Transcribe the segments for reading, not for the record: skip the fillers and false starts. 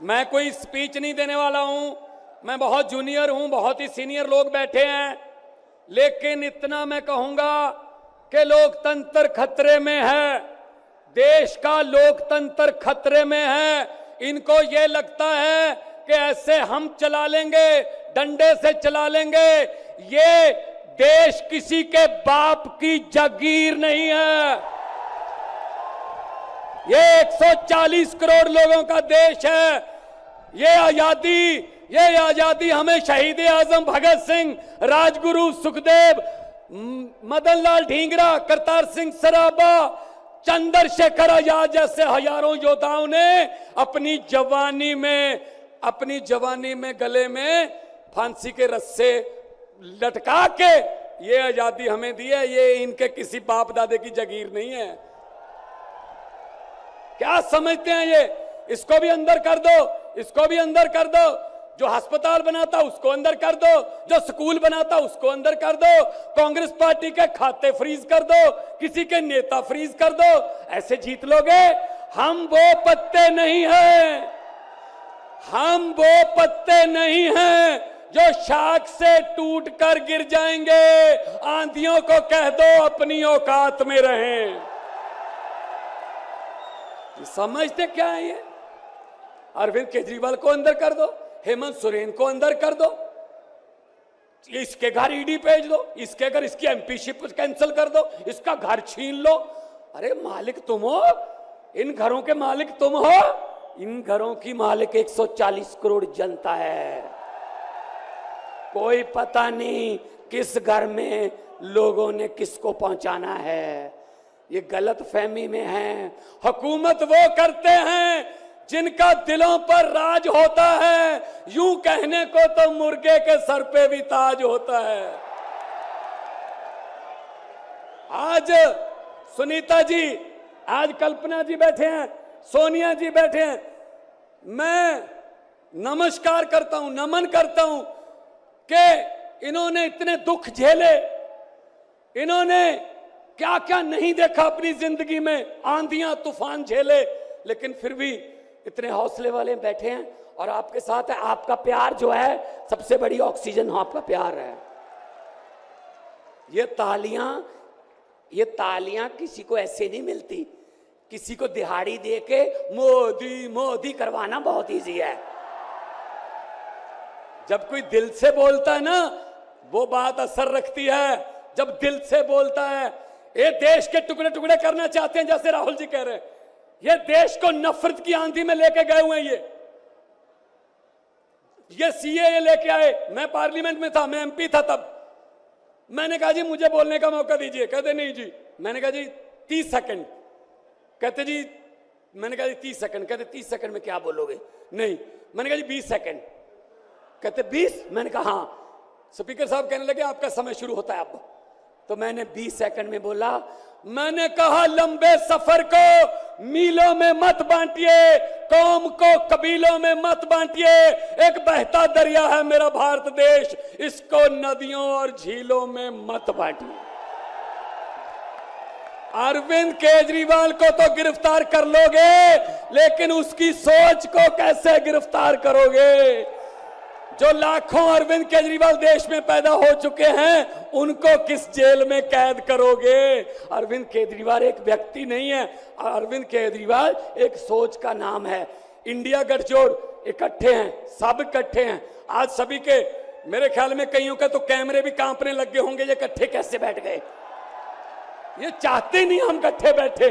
मैं कोई स्पीच नहीं देने वाला हूं, मैं बहुत जूनियर हूं, बहुत ही सीनियर लोग बैठे हैं, लेकिन इतना मैं कहूंगा कि लोकतंत्र खतरे में है, देश का लोकतंत्र खतरे में है। इनको ये लगता है कि ऐसे हम चला लेंगे, डंडे से चला लेंगे। ये देश किसी के बाप की जागीर नहीं है, ये 140 करोड़ लोगों का देश है। ये आजादी हमें शहीद आजम भगत सिंह, राजगुरु सुखदेव, मदन लाल ढींगरा, करतार सिंह सराबा, चंद्रशेखर आजाद जैसे हजारों योद्धाओं ने अपनी जवानी में गले में फांसी के रस्से लटका के ये आजादी हमें दी है। ये इनके किसी बाप दादे की जागीर नहीं है। क्या समझते हैं ये? इसको भी अंदर कर दो, इसको भी अंदर कर दो। जो अस्पताल बनाता उसको अंदर कर दो, जो स्कूल बनाता उसको अंदर कर दो, कांग्रेस पार्टी के खाते फ्रीज कर दो, किसी के नेता फ्रीज कर दो। ऐसे जीत लोगे? हम वो पत्ते नहीं हैं, हम वो पत्ते नहीं हैं जो शाख से टूट कर गिर जाएंगे। आंधियों को कह दो अपनी औकात में रहें। समझते क्या है ये? अरविंद केजरीवाल को अंदर कर दो, हेमंत सोरेन को अंदर कर दो, इसके घर ईडी भेज दो, इसके घर इसकी एमपीशिप कैंसिल कर दो, इसका घर छीन लो। अरे मालिक तुम हो, इन घरों के मालिक तुम हो। इन घरों की मालिक 140 करोड़ जनता है। कोई पता नहीं किस घर में लोगों ने किसको पहुंचाना है। ये गलत फहमी में है। हुकूमत वो करते हैं जिनका दिलों पर राज होता है। यूं कहने को तो मुर्गे के सर पे भी ताज होता है। आज सुनीता जी, आज कल्पना जी बैठे हैं, सोनिया जी बैठे हैं। मैं नमस्कार करता हूं, नमन करता हूं कि इन्होंने इतने दुख झेले, इन्होंने क्या क्या नहीं देखा अपनी जिंदगी में, आंधियां तूफान झेले, लेकिन फिर भी इतने हौसले वाले बैठे हैं और आपके साथ है। आपका प्यार जो है सबसे बड़ी ऑक्सीजन आपका प्यार है। ये तालियां किसी को ऐसे नहीं मिलती। किसी को दिहाड़ी दे के मोदी मोदी करवाना बहुत इजी है। जब कोई दिल से बोलता है ना, वो बात असर रखती है। जब दिल से बोलता है, ये देश के टुकड़े टुकड़े करना चाहते हैं, जैसे राहुल जी कह रहे हैं। ये देश को नफरत की आंधी में लेके गए हुए हैं। ये सीएए लेके आए। मैं पार्लियामेंट में था, मैं एमपी था तब। मैंने कहा जी मुझे बोलने का मौका दीजिए। कहते नहीं जी। मैंने कहा जी 30 सेकंड। कहते जी, मैंने कहा जी 30 सेकंड। कहते 30 सेकंड में क्या बोलोगे? नहीं। मैंने कहा जी 20 सेकंड। कहते 20? मैंने कहा हाँ। स्पीकर साहब कहने लगे आपका समय शुरू होता है अब। तो मैंने 20 सेकंड में बोला, मैंने कहा लंबे सफर को मीलों में मत बांटिए, कौम को कबीलों में मत बांटिए। एक बहता दरिया है मेरा भारत देश, इसको नदियों और झीलों में मत बांटिए। अरविंद केजरीवाल को तो गिरफ्तार कर लोगे, लेकिन उसकी सोच को कैसे गिरफ्तार करोगे? जो लाखों अरविंद केजरीवाल देश में पैदा हो चुके हैं, उनको किस जेल में कैद करोगे? अरविंद केजरीवाल एक व्यक्ति नहीं है, अरविंद केजरीवाल एक सोच का नाम है। इंडिया गठजोड़ इकट्ठे हैं, सब इकट्ठे हैं। आज सभी के, मेरे ख्याल में कईयों के तो कैमरे भी कांपने लग गए होंगे, ये इकट्ठे कैसे बैठ गए? ये चाहते नहीं हम इकट्ठे बैठे,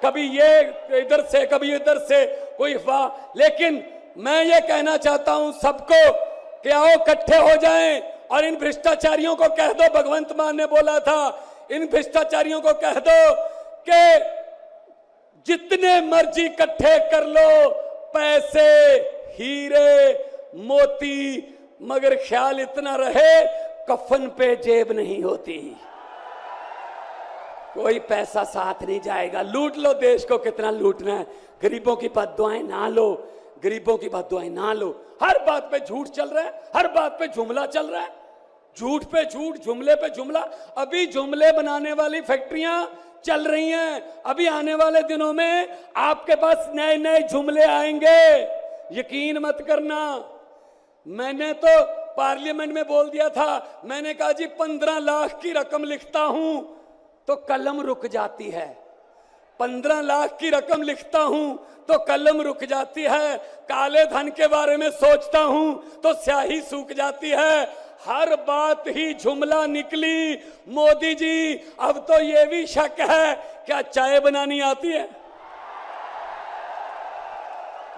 कभी ये इधर से कभी इधर से, कोई वाह। लेकिन मैं ये कहना चाहता हूं सबको कि आओ इकट्ठे हो जाएं और इन भ्रष्टाचारियों को कह दो, भगवंत मान ने बोला था, इन भ्रष्टाचारियों को कह दो कि जितने मर्जी इकट्ठे कर लो पैसे, हीरे, मोती, मगर ख्याल इतना रहे कफन पे जेब नहीं होती। कोई पैसा साथ नहीं जाएगा। लूट लो देश को, कितना लूटना है। गरीबों की बद्दुआएं ना लो, गरीबों की बद्दुआएं ना लो। हर बात पे झूठ चल रहा है, हर बात पे जुमला चल रहा है, झूठ पे झूठ, जुमले पे जुमला। अभी जुमले बनाने वाली फैक्ट्रियां चल रही हैं। अभी आने वाले दिनों में आपके पास नए नए जुमले आएंगे। यकीन मत करना, मैंने तो पार्लियामेंट में बोल दिया था, मैंने कहा जी 15 लाख की रकम लिखता हूं तो कलम रुक जाती है, 15 लाख की रकम लिखता हूं तो कलम रुक जाती है, काले धन के बारे में सोचता हूं तो स्याही सूख जाती है, हर बात ही जुमला निकली। मोदी जी अब तो ये भी शक है, क्या चाय बनानी आती है?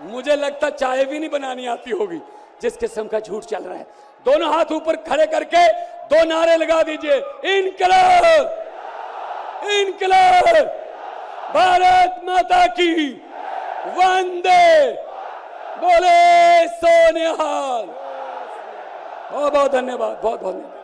मुझे लगता चाय भी नहीं बनानी आती होगी, जिस किस्म का झूठ चल रहा है। दोनों हाथ ऊपर खड़े करके 2 नारे लगा दीजिए, इनकलाब, इनकलाब, भारत माता की, वंदे, बोले सोनिहाल। बहुत बहुत धन्यवाद, बहुत बहुत धन्यवाद।